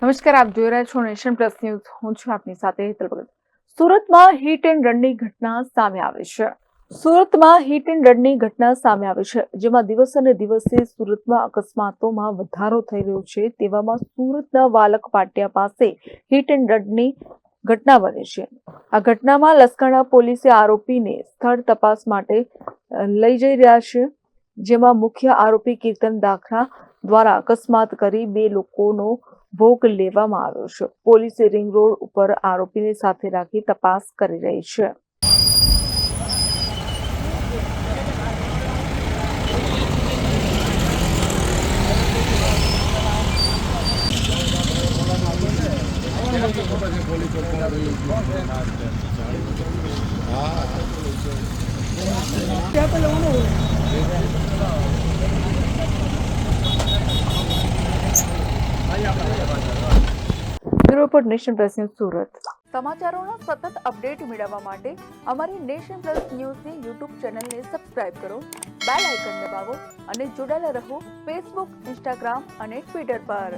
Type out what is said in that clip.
નમસ્કાર, આપ જોઈ રહ્યા છો નેશન પ્લસ ન્યૂઝ. હું છું આપની સાથે હેતલ ભગત. સુરતમાં હિટ એન્ડ રનની ઘટના સામે આવી છે. સુરતમાં હિટ એન્ડ રનની ઘટના સામે આવી છે, જેમાં દિવસે ને દિવસે સુરતમાં અકસ્માતોમાં વધારો થઈ રહ્યો છે. તેવામાં સુરતના વાલક પાટિયા પાસે હિટ એન્ડ રનની ઘટના બની છે. આ ઘટનામાં લસકાણા પોલીસે આરોપીને સ્થળ તપાસ માટે લઈ જઈ રહ્યા છે, જેમાં મુખ્ય આરોપી કીર્તન દાખરા દ્વારા અકસ્માત કરી 2 લોકોનો ભોગ લેવામાં આવ્યો છે. પોલીસે રિંગ રોડ ઉપર આરોપીને સાથે રાખી તપાસ કરી રહી છે. Bureau report, nation plus news, Surat. સમાચારોના સતત અપડેટ મેળવવા માટે અમારી નેશન પ્લસ ન્યૂઝની યુટ્યુબ ચેનલને સબસ્ક્રાઇબ કરો, બેલ આઇકન દબાવો અને જોડાયેલા રહો ફેસબુક, ઇન્સ્ટાગ્રામ અને ટ્વિટર પર.